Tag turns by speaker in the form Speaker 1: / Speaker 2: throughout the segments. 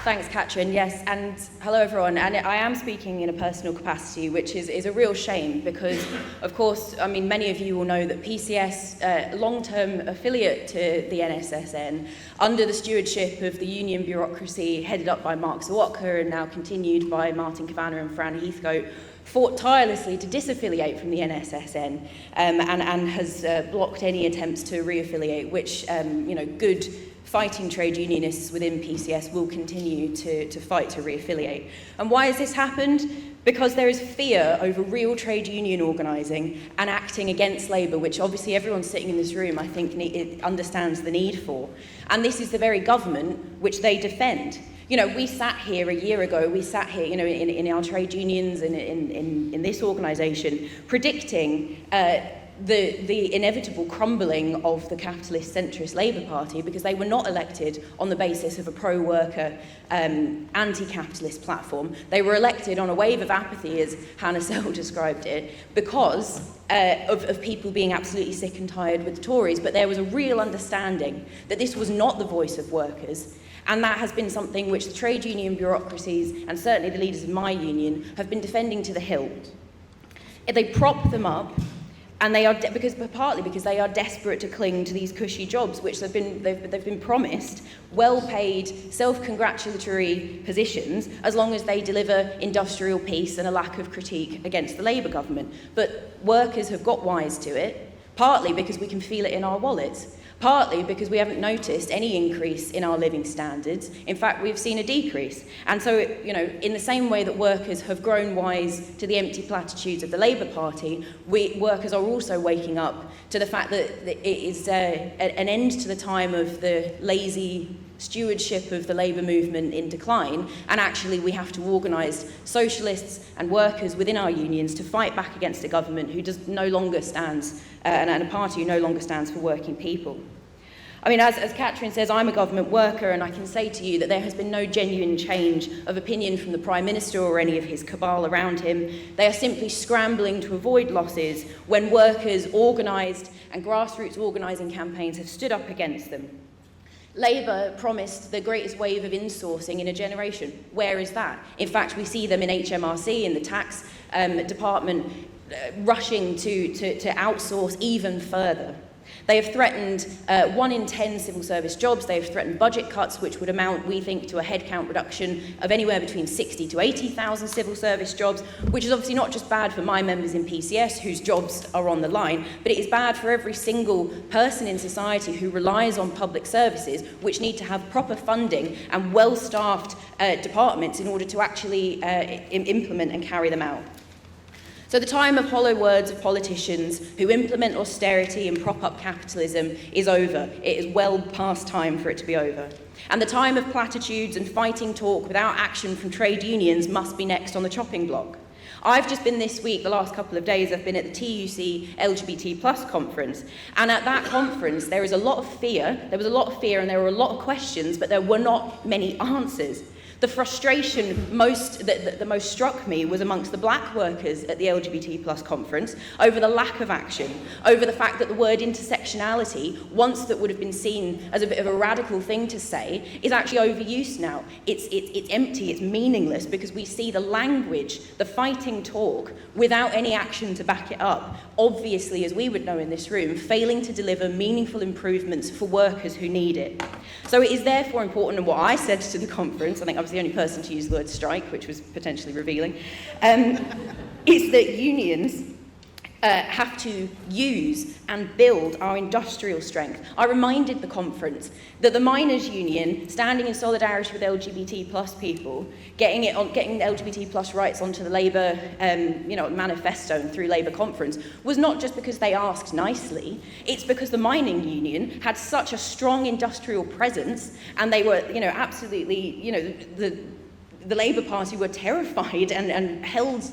Speaker 1: Thanks, Katrin. Yes, and hello, everyone. And I am speaking in a personal capacity, which is a real shame because, of course, I mean, many of you will know that PCS, long-term affiliate to the NSSN, under the stewardship of the union bureaucracy headed up by Mark Sawatka and now continued by Martin Kavanagh and Fran Heathcote, fought tirelessly to disaffiliate from the NSSN and has blocked any attempts to reaffiliate, which, good fighting trade unionists within PCS will continue to fight to reaffiliate. And why has this happened? Because there is fear over real trade union organising and acting against Labour, which obviously everyone sitting in this room, I think, understands the need for. And this is the very government which they defend. You know, we sat here a year ago, in our trade unions and in this organisation, predicting the inevitable crumbling of the capitalist centrist Labour Party because they were not elected on the basis of a pro-worker anti-capitalist platform. They were elected on a wave of apathy, as Hannah Sell described it, because of people being absolutely sick and tired with the Tories. But there was a real understanding that this was not the voice of workers. And that has been something which the trade union bureaucracies, and certainly the leaders of my union, have been defending to the hilt. They prop them up, and they are partly because they are desperate to cling to these cushy jobs, which they've been promised well-paid, self-congratulatory positions, as long as they deliver industrial peace and a lack of critique against the Labour government. But workers have got wise to it, partly because we can feel it in our wallets. Partly because we haven't noticed any increase in our living standards. In fact, we've seen a decrease. And so, in the same way that workers have grown wise to the empty platitudes of the Labour Party, workers are also waking up to the fact that it is an end to the time of the lazy stewardship of the labour movement in decline, and actually we have to organise socialists and workers within our unions to fight back against a government who no longer stands, and a party who no longer stands for working people. I mean, as Katrin says, I'm a government worker, and I can say to you that there has been no genuine change of opinion from the Prime Minister or any of his cabal around him. They are simply scrambling to avoid losses when workers, organised and grassroots organising campaigns have stood up against them. Labour promised the greatest wave of insourcing in a generation. Where is that? In fact, we see them in HMRC, in the tax department, rushing to outsource even further. They have threatened 1 in 10 civil service jobs. They have threatened budget cuts, which would amount, we think, to a headcount reduction of anywhere between 60 to 80,000 civil service jobs, which is obviously not just bad for my members in PCS, whose jobs are on the line, but it is bad for every single person in society who relies on public services, which need to have proper funding and well-staffed departments in order to actually implement and carry them out. So the time of hollow words of politicians who implement austerity and prop up capitalism is over. It is well past time for it to be over. And the time of platitudes and fighting talk without action from trade unions must be next on the chopping block. I've just been this week, the last couple of days, I've been at the TUC LGBT+ conference. And at that conference, there was a lot of fear. There was a lot of fear and there were a lot of questions, but there were not many answers. The frustration that most struck me was amongst the black workers at the LGBT+ conference over the lack of action, over the fact that the word intersectionality, once that would have been seen as a bit of a radical thing to say, is actually overused now. It's empty, it's meaningless, because we see the language, the fighting talk, without any action to back it up, obviously, as we would know in this room, failing to deliver meaningful improvements for workers who need it. So it is therefore important, and what I said to the conference, I think I was the only person to use the word strike, which was potentially revealing, is that unions have to use and build our industrial strength. I reminded the conference that the miners' union, standing in solidarity with LGBT+ people, getting LGBT+ rights onto the Labour manifesto and through Labour conference, was not just because they asked nicely. It's because the mining union had such a strong industrial presence, and they were, absolutely, the Labour Party were terrified and held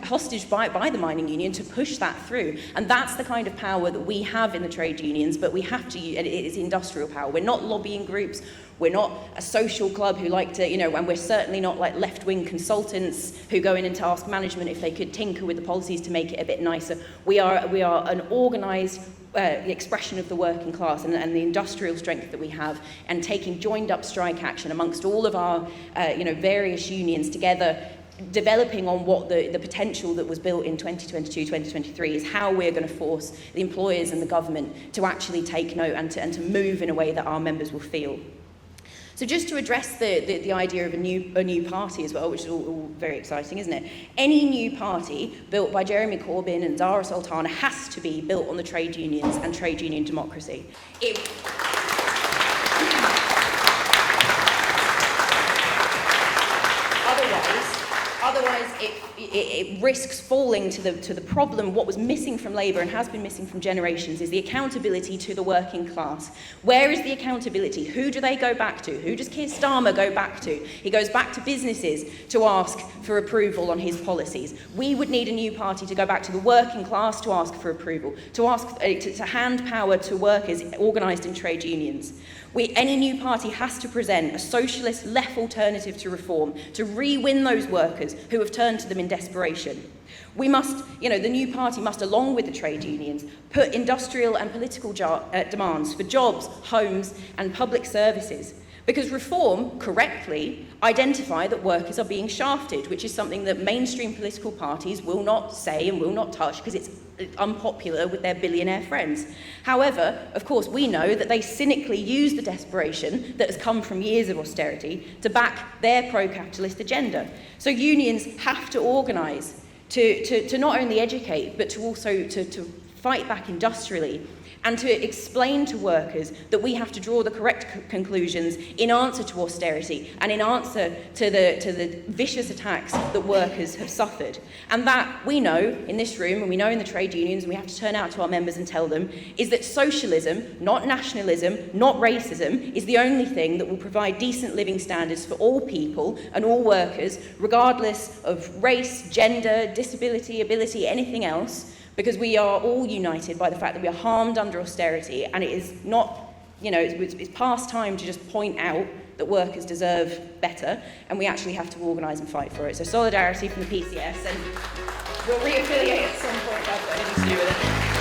Speaker 1: hostage by the mining union to push that through. And that's the kind of power that we have in the trade unions, but we have to use, and it is industrial power. We're not lobbying groups, we're not a social club who like to, and we're certainly not like left-wing consultants who go in and task management if they could tinker with the policies to make it a bit nicer. We are an organised, the expression of the working class and the industrial strength that we have, and taking joined up strike action amongst all of our various unions together, developing on what the potential that was built in 2022, 2023 is how we're going to force the employers and the government to actually take note and to move in a way that our members will feel. So just to address the idea of a new party as well, which is all very exciting, isn't it? Any new party built by Jeremy Corbyn and Zara Sultana has to be built on the trade unions and trade union democracy. Otherwise, it risks falling to the problem. What was missing from Labour and has been missing from generations is the accountability to the working class. Where is the accountability? Who do they go back to? Who does Keir Starmer go back to? He goes back to businesses to ask for approval on his policies. We would need a new party to go back to the working class to ask for approval, to ask to hand power to workers organised in trade unions. Any new party has to present a socialist left alternative to reform, to re-win those workers who have turned to them in desperation. We must, the new party must, along with the trade unions, put industrial and political demands for jobs, homes and public services. Because reform, correctly, identify that workers are being shafted, which is something that mainstream political parties will not say and will not touch because it's unpopular with their billionaire friends. However, of course, we know that they cynically use the desperation that has come from years of austerity to back their pro-capitalist agenda. So unions have to organise to not only educate, but to also to fight back industrially, and to explain to workers that we have to draw the correct conclusions in answer to austerity and in answer to the vicious attacks that workers have suffered. And that we know in this room, and we know in the trade unions, and we have to turn out to our members and tell them, is that socialism, not nationalism, not racism, is the only thing that will provide decent living standards for all people and all workers, regardless of race, gender, disability, ability, anything else, because we are all united by the fact that we are harmed under austerity, and it is not, it's past time to just point out that workers deserve better, and we actually have to organise and fight for it. So solidarity from the PCS, and we'll reaffiliate at some point if I've got anything to do with it.